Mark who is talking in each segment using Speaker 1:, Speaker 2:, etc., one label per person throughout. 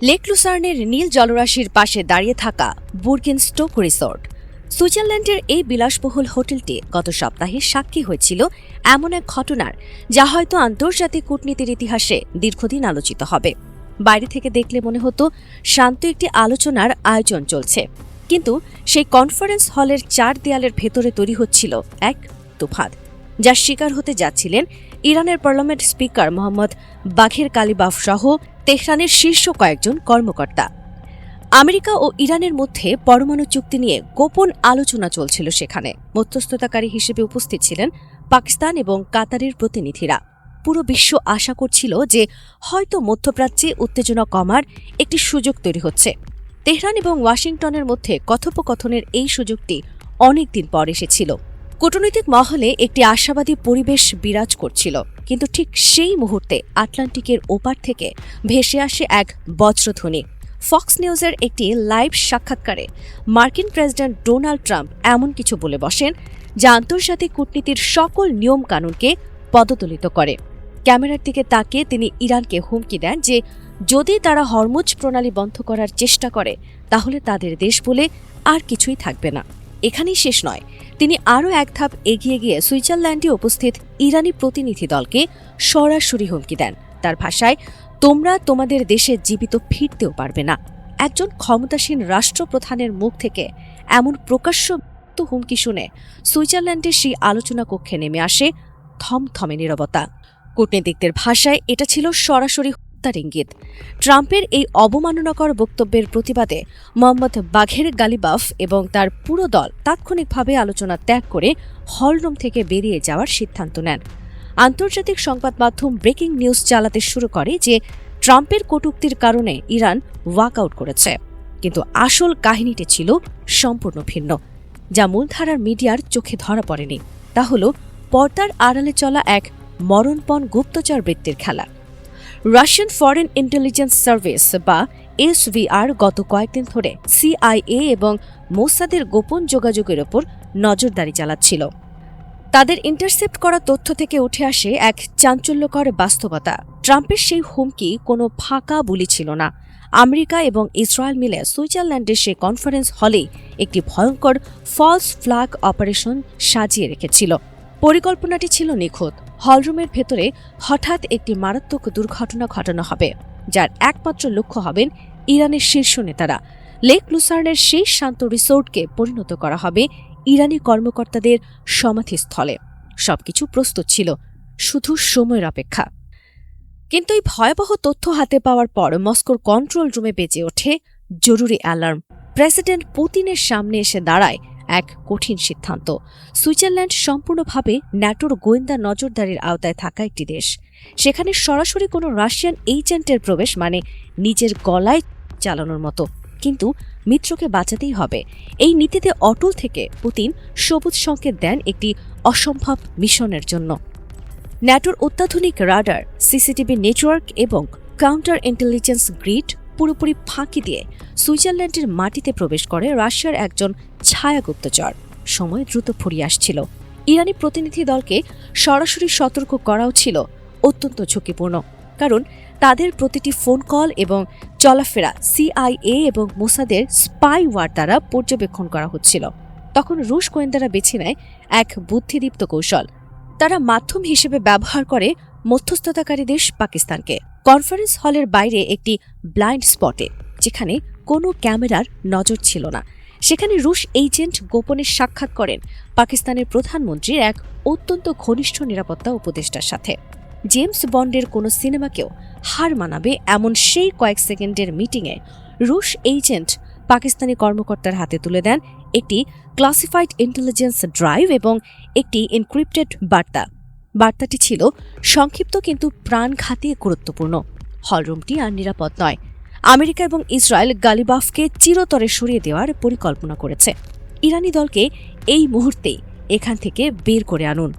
Speaker 1: Lake লুসার্নের নীল জলরাশির পাশে দাঁড়িয়ে থাকা বুর্গেনস্টোক রিসোর্ট। সুইজারল্যান্ডের এই বিলাসবহুল হোটেলটি গত সপ্তাহে সাক্ষী হয়েছিল এমন এক ঘটনার যা হয়তো আন্তর্জাতিক কূটনীতির ইতিহাসে দীর্ঘদিন আলোচিত হবে। বাইরে থেকে দেখলে মনে হতো শান্ত একটি আলোচনার আয়োজন চলছে, কিন্তু সেই কনফারেন্স হলের চার দেয়ালের ভেতরে তৈরি হচ্ছিল এক তুফান, যার শিকার হতে যাচ্ছিলেন ইরানের পার্লামেন্ট স্পিকার মোহাম্মদ বাঘের কালিবাফ সহ তেহরানের শীর্ষ কয়েকজন কর্মকর্তা। আমেরিকা ও ইরানের মধ্যে পরমাণু চুক্তি নিয়ে গোপন আলোচনা চলছিল। সেখানে মধ্যস্থতাকারী হিসেবে উপস্থিত ছিলেন পাকিস্তান এবং কাতারের প্রতিনিধিরা। পুরো বিশ্ব আশা করছিল যে হয়তো মধ্যপ্রাচ্যে উত্তেজনা কমার একটি সুযোগ তৈরি হচ্ছে। তেহরান এবং ওয়াশিংটনের মধ্যে কথোপকথনের এই সুযোগটি অনেকদিন পর এসেছিল। কূটনৈতিক মহলে একটি আশাবাদী পরিবেশ বিরাজ করছিল, কিন্তু ঠিক সেই মুহূর্তে আটলান্টিকের ওপার থেকে ভেসে আসে এক বজ্রধ্বনি। ফক্স নিউজের একটি লাইভ সাক্ষাৎকারে মার্কিন প্রেসিডেন্ট ডোনাল্ড ট্রাম্প এমন কিছু বলে বসেন যা আন্তর্জাতিক কূটনীতির সকল নিয়মকানুনকে পদদলিত করে। ক্যামেরার দিকে তাকিয়ে তিনি ইরানকে হুমকি দেন যে যদি তারা হরমুজ প্রণালী বন্ধ করার চেষ্টা করে তাহলে তাদের দেশ বলে আর কিছুই থাকবে না। এখানেই শেষ নয়, তিনি আরও এক ধাপ এগিয়ে গিয়ে সুইজারল্যান্ডে উপস্থিত ইরানি প্রতিনিধি দলকে সরাসরি হুমকি দেন। তার ভাষায়, তোমরা তোমাদের দেশে জীবিত ফিরতেও পারবে না। একজন ক্ষমতাসীন রাষ্ট্রপ্রধানের মুখ থেকে এমন প্রকাশ্য হুমকি শুনে সুইজারল্যান্ডের সেই আলোচনা কক্ষে নেমে আসে থমথমে নীরবতা। কূটনীতিকদের ভাষায় এটা ছিল সরাসরি হত্যার ইঙ্গিত। ট্রাম্পের এই অবমাননাকর বক্তব্যের প্রতিবাদে মোহাম্মদ বাঘের গালিবাফ এবং তার পুরো দল তাৎক্ষণিকভাবে আলোচনা ত্যাগ করে হলরুম থেকে বেরিয়ে যাওয়ার সিদ্ধান্ত নেন। আন্তর্জাতিক সংবাদ মাধ্যম ব্রেকিং নিউজ চালাতে শুরু করে যে ট্রাম্পের কটূক্তির কারণে ইরান ওয়াকআউট করেছে, কিন্তু আসল কাহিনীটি ছিল সম্পূর্ণ ভিন্ন, যা মূলধারার মিডিয়ার চোখে ধরা পড়েনি। তা হল পর্দার আড়ালে চলা এক মরণপণ গুপ্তচর বৃত্তির খেলা। রাশিয়ান ফরেন ইন্টেলিজেন্স সার্ভিস বা এসভিআর গত কয়েকদিন ধরে সিআইএ এবং মোসাদের গোপন যোগাযোগের ওপর নজরদারি চালাচ্ছিল। তাদের ইন্টারসেপ্ট করা তথ্য থেকে উঠে আসে এক চাঞ্চল্যকর বাস্তবতা। ট্রাম্পের সেই হুমকি কোনো ফাঁকা বুলি ছিল না। আমেরিকা এবং ইসরায়েল মিলে সুইজারল্যান্ডের সেই কনফারেন্স হলেই একটি ভয়ঙ্কর ফলস ফ্ল্যাগ অপারেশন সাজিয়ে রেখেছিল। পরিকল্পনাটি ছিল নিখুঁত। হলরুমের ভেতরে হঠাৎ একটি মারাত্মক দুর্ঘটনা ঘটানো হবে, যার একমাত্র লক্ষ্য হবেন ইরানের শীর্ষ নেতারা। লেক লুসার্নের সেই শান্ত রিসোর্টকে পরিণত করা হবে ইরানি কর্মকর্তাদের সমাধিস্থলে। সবকিছু প্রস্তুত ছিল, শুধু সময়ের অপেক্ষা। কিন্তু এই ভয়াবহ তথ্য হাতে পাওয়ার পর মস্কোর কন্ট্রোল রুমে বেজে ওঠে জরুরি অ্যালার্ম। প্রেসিডেন্ট পুতিনের সামনে এসে দাঁড়ায় এক কঠিন সিদ্ধান্ত। সুইজারল্যান্ড সম্পূর্ণভাবে ন্যাটোর গোয়েন্দা নজরদারির আওতায় থাকা একটি দেশ। সেখানে সরাসরি কোনো রাশিয়ান এজেন্টের প্রবেশ মানে নিজের গলায় চালানোর মতো। কিন্তু মিত্রকে বাঁচাতেই হবে। এই নীতিতে অটল থেকে পুতিন সবুজ সংকেত দেন একটি অসম্ভব মিশনের জন্য। ন্যাটোর অত্যাধুনিক রাডার, সিসিটিভি নেটওয়ার্ক এবং কাউন্টার ইন্টেলিজেন্স গ্রিড পুরোপুরি ফাঁকি দিয়ে সুইজারল্যান্ডের মাটিতে প্রবেশ করে রাশিয়ার একজন ছায়া গুপ্তচর। সময় দ্রুত ফুরিয়ে আসছিল। ইরানি প্রতিনিধি দলকে সরাসরি সতর্ক করাও ছিল অত্যন্ত ঝুঁকিপূর্ণ, কারণ তাদের প্রতিটি ফোন কল এবং চলাফেরা সিআইএ এবং মোসাদের স্পাইওয়ার দ্বারা পর্যবেক্ষণ করা হচ্ছিল। তখন রুশ গোয়েন্দারা বেছে নেয় এক বুদ্ধিদীপ্ত কৌশল। তারা মাধ্যম হিসেবে ব্যবহার করে মধ্যস্থতাকারী দেশ পাকিস্তানকে। কনফারেন্স হলের বাইরে একটি ব্লাইন্ড স্পটে, যেখানে কোনো ক্যামেরার নজর ছিল না, সেখানে রুশ এজেন্ট গোপনে সাক্ষাৎ করেন পাকিস্তানের প্রধানমন্ত্রীর এক অত্যন্ত ঘনিষ্ঠ নিরাপত্তা উপদেষ্টার সাথে। জেমস বন্ডের কোনো সিনেমাকেও হার মানাবে এমন সেই কয়েক সেকেন্ডের মিটিংয়ে রুশ এজেন্ট পাকিস্তানি কর্মকর্তার হাতে তুলে দেন একটি ক্লাসিফাইড ইন্টেলিজেন্স ড্রাইভ এবং একটি এনক্রিপ্টেড বার্তা। বার্তাটি ছিল সংক্ষিপ্ত কিন্তু প্রাণঘাতী গুরুত্বপূর্ণ। হলরুমটি আর নিরাপদ নয়। আমেরিকা এবং ইসরায়েল গালিবাফকে চিরতরে সরিয়ে দেওয়ার পরিকল্পনা করেছে। ইরানি দলকে এই মুহূর্তেই এখান থেকে বের করে আনুন।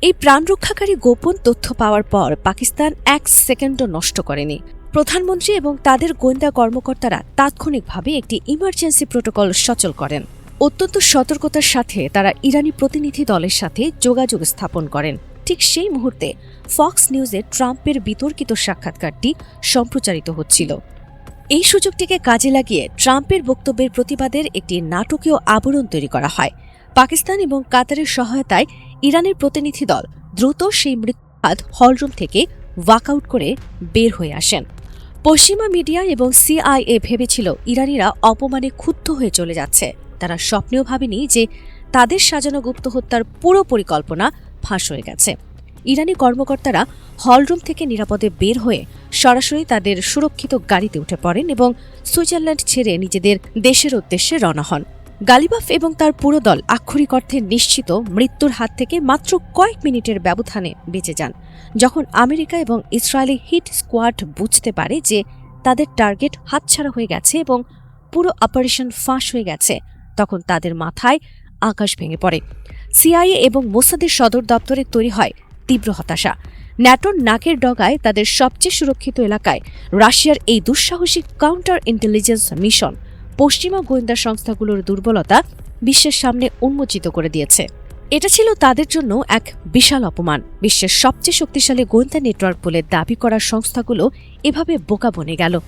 Speaker 1: এই প্রাণরক্ষাকারী গোপন তথ্য পাওয়ার পর পাকিস্তান এক সেকেন্ডও নষ্ট করেনি। প্রধানমন্ত্রী এবং তাদের গোয়েন্দা কর্মকর্তারা তাৎক্ষণিকভাবে একটি ইমার্জেন্সি প্রোটোকল সচল করেন। অত্যন্ত সতর্কতার সাথে তারা ইরানি প্রতিনিধি দলের সাথে যোগাযোগ স্থাপন করেন। ঠিক সেই মুহূর্তে ফক্স নিউজে ট্রাম্পের বিতর্কিত সাক্ষাৎকারটি সম্প্রচারিত হচ্ছিল। এই সুযোগটিকে কাজে লাগিয়ে ট্রাম্পের বক্তব্যের প্রতিবাদের একটি নাটকীয় আবরণ তৈরি করা হয়। পাকিস্তান এবং কাতারের সহায়তায় ইরানের প্রতিনিধি দল দ্রুত সেই মৃত্যুঘাত হলরুম থেকে ওয়াকআউট করে বের হয়ে আসেন। পশ্চিমা মিডিয়া এবং সিআইএ ভেবেছিল ইরানিরা অপমানে ক্ষুব্ধ হয়ে চলে যাচ্ছে। তারা স্বপ্নেও ভাবেনি যে তাদের সাজানো গুপ্ত হত্যার পুরো পরিকল্পনা ফাঁস হয়ে গেছে। ইরানি কর্মকর্তারা হলরুম থেকে নিরাপদে বের হয়ে সরাসরি তাদের সুরক্ষিত গাড়িতে উঠে পড়েন এবং সুইজারল্যান্ড ছেড়ে নিজেদের দেশের উদ্দেশ্যে রওনা হন। গালিবাফ এবং তার পুরো দল আক্ষরিক অর্থে নিশ্চিত মৃত্যুর হাত থেকে মাত্র কয়েক মিনিটের ব্যবধানে বেঁচে যান। যখন আমেরিকা এবং ইসরায়েলি হিট স্কোয়াড বুঝতে পারে যে তাদের টার্গেট হাতছাড়া হয়ে গেছে এবং পুরো অপারেশন ফাঁস হয়ে গেছে, তখন তাদের মাথায় আকাশ ভেঙে পড়ে। সিআইএ এবং মোসাদের সদর দপ্তরে তৈরি হয় তীব্র হতাশা। ন্যাটোর নাকের ডগায় তাদের সবচেয়ে সুরক্ষিত এলাকায় রাশিয়ার এই দুঃসাহসিক কাউন্টার ইন্টেলিজেন্স মিশন পশ্চিমা গোয়েন্দা সংস্থাগুলোর দুর্বলতা বিশ্বের সামনে উন্মোচিত করে দিয়েছে। এটা ছিল তাদের জন্য এক বিশাল অপমান। বিশ্বের সবচেয়ে শক্তিশালী গোয়েন্দা নেটওয়ার্ক বলে দাবি করা সংস্থাগুলো এভাবে বোকা বনে গেল।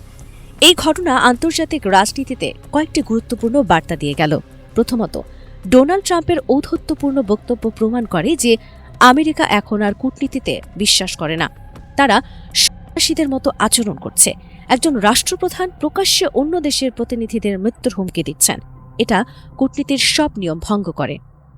Speaker 1: এই ঘটনা আন্তর্জাতিক রাজনীতিতে কয়েকটি গুরুত্বপূর্ণ বার্তা দিয়ে গেল। প্রথমত, ডোনাল্ড ট্রাম্পের ঔদ্ধত্যপূর্ণ বক্তব্য প্রমাণ করে যে আমেরিকা এখন আর কূটনীতিতে বিশ্বাস করে না। তারা সন্ত্রাসীদের মতো আচরণ করছে। একজন রাষ্ট্রপ্রধান প্রকাশ্যে অন্য দেশের প্রতিনিধিদের মৃত্যুর হুমকি দিচ্ছেন। এটা কূটনীতির সব নিয়ম ভঙ্গ করে।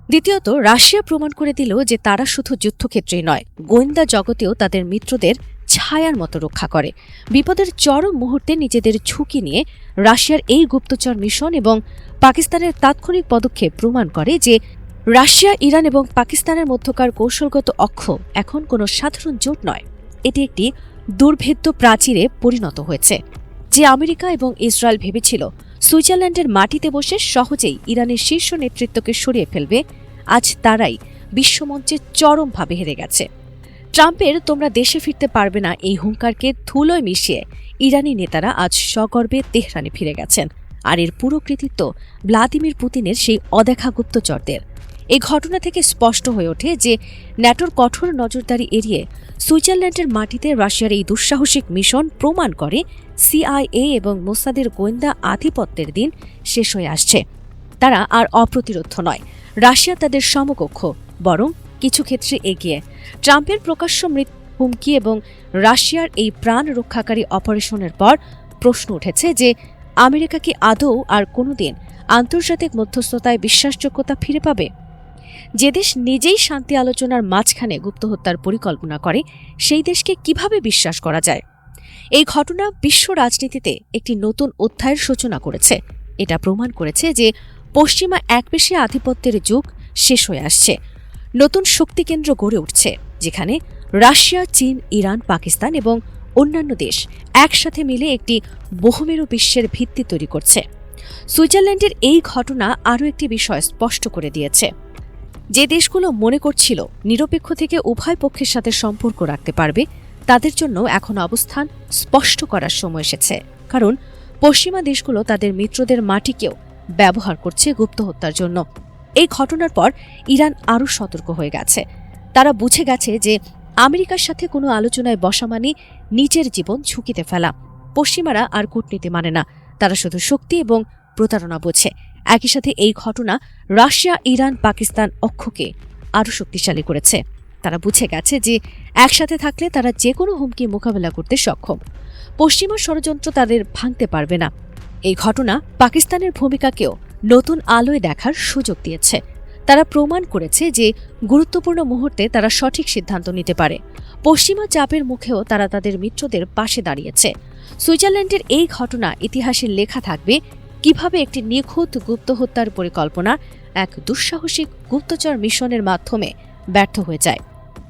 Speaker 1: দ্বিতীয়ত, রাশিয়া প্রমাণ করে দিল যে তারা শুধু যুদ্ধক্ষেত্রেই নয়, গোয়েন্দা জগতেও তাদের মিত্রদের ছায়ার মতো রক্ষা করে। বিপদের চরম মুহূর্তে নিজেদের ঝুঁকি নিয়ে রাশিয়ার এই গুপ্তচর মিশন এবং পাকিস্তানের তাৎক্ষণিক পদক্ষেপ প্রমাণ করে যে রাশিয়া, ইরান এবং পাকিস্তানের মধ্যকার কৌশলগত অক্ষ এখন কোনো সাধারণ জোট নয়। এটি একটি দুর্ভেদ্য প্রাচীরে পরিণত হয়েছে। যে আমেরিকা এবং ইসরায়েল ভেবেছিল সুইজারল্যান্ডের মাটিতে বসে সহজেই ইরানের শীর্ষ নেতৃত্বকে সরিয়ে ফেলবে, আজ তারাই বিশ্বমঞ্চে চরমভাবে হেরে গেছে। ট্রাম্পের "তোমরা দেশে ফিরতে পারবে না" এই হুঙ্কারকে ধুলোয় মিশিয়ে ইরানি নেতারা আজ সগর্বে তেহরানে ফিরে গেছেন। আর এর পুরো কৃতিত্ব ভ্লাদিমির পুতিনের সেই অদেখা গুপ্তচরদের। এই ঘটনা থেকে স্পষ্ট হয়ে ওঠে যে ন্যাটোর কঠোর নজরদারি এড়িয়ে সুইজারল্যান্ডের মাটিতে রাশিয়ার এই দুঃসাহসিক মিশন প্রমাণ করে সিআইএ এবং মোসাদের গোয়েন্দা আধিপত্যের দিন শেষ হয়ে আসছে। তারা আর অপ্রতিরোধ নয়, রাশিয়া তাদের সমকক্ষ, বরং কিছু ক্ষেত্রে এগিয়ে। ট্রাম্পের প্রকাশ্য মৃত্যু হুমকি এবং রাশিয়ার এই প্রাণ রক্ষাকারী অপারেশনের পর প্রশ্ন উঠেছে যে আমেরিকা কি আদৌ আর কোনোদিন আন্তর্জাতিক মধ্যস্থতায় বিশ্বাসযোগ্যতা ফিরে পাবে? যে দেশ নিজেই শান্তি আলোচনার মাঝখানে গুপ্ত হত্যার পরিকল্পনা করে, সেই দেশকে কিভাবে বিশ্বাস করা যায়? এই ঘটনা বিশ্ব রাজনীতিতে একটি নতুন অধ্যায়ের সূচনা করেছে। এটা প্রমাণ করেছে যে পশ্চিমা একপেশে আধিপত্যের যুগ শেষ হয়ে আসছে। নতুন শক্তিকেন্দ্র গড়ে উঠছে, যেখানে রাশিয়া, চীন, ইরান, পাকিস্তান এবং অন্যান্য দেশ একসাথে মিলে একটি বহুমেরু বিশ্বের ভিত্তি তৈরি করছে। সুইজারল্যান্ডের এই ঘটনা আরও একটি বিষয় স্পষ্ট করে দিয়েছে। যে দেশগুলো মনে করছিল নিরপেক্ষ থেকে উভয় পক্ষের সাথে সম্পর্ক রাখতে পারবে, তাদের জন্য এখন অবস্থান স্পষ্ট করার সময় এসেছে। কারণ পশ্চিমা দেশগুলো তাদের মিত্রদের মাটিকেও ব্যবহার করছে গুপ্ত হত্যার জন্য। এই ঘটনার পর ইরান আরও সতর্ক হয়ে গেছে। তারা বুঝে গেছে যে আমেরিকার সাথে কোনো আলোচনায় বসা মানে নিজের জীবন ঝুঁকিতে ফেলা। পশ্চিমারা আর কূটনীতি মানে না, তারা শুধু শক্তি এবং প্রতারণা বোঝে। একই সাথে এই ঘটনা রাশিয়া, ইরান, পাকিস্তান অক্ষকে আরও শক্তিশালী করেছে। তারা বুঝে গেছে যে একসাথে থাকলে তারা যে কোনো হুমকি মোকাবেলা করতে সক্ষম। পশ্চিমা ষড়যন্ত্র তাদের ভাঙতে পারবে না। এই ঘটনা পাকিস্তানের ভূমিকাকেও নতুন আলোয় দেখার সুযোগ দিয়েছে। তারা প্রমাণ করেছে যে গুরুত্বপূর্ণ মুহূর্তে তারা সঠিক সিদ্ধান্ত নিতে পারে। পশ্চিমা চাপের মুখেও তারা তাদের মিত্রদের পাশে দাঁড়িয়েছে। সুইজারল্যান্ডের এই ঘটনা ইতিহাসে লেখা থাকবে কিভাবে একটি নিখুঁত গুপ্ত হত্যার পরিকল্পনা এক দুঃসাহসিক গুপ্তচর মিশনের মাধ্যমে ব্যর্থ হয়ে যায়।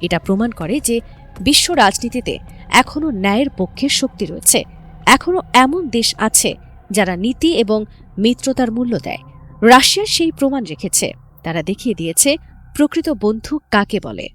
Speaker 1: এটা প্রমাণ করে যে বিশ্ব রাজনীতিতে এখনও ন্যায়ের পক্ষে শক্তি রয়েছে। এখনও এমন দেশ আছে যারা নীতি এবং মিত্রতার মূল্য দেয়। রাশিয়া সেই প্রমাণ রেখেছে। তারা দেখিয়ে দিয়েছে প্রকৃত বন্ধু কাকে বলে।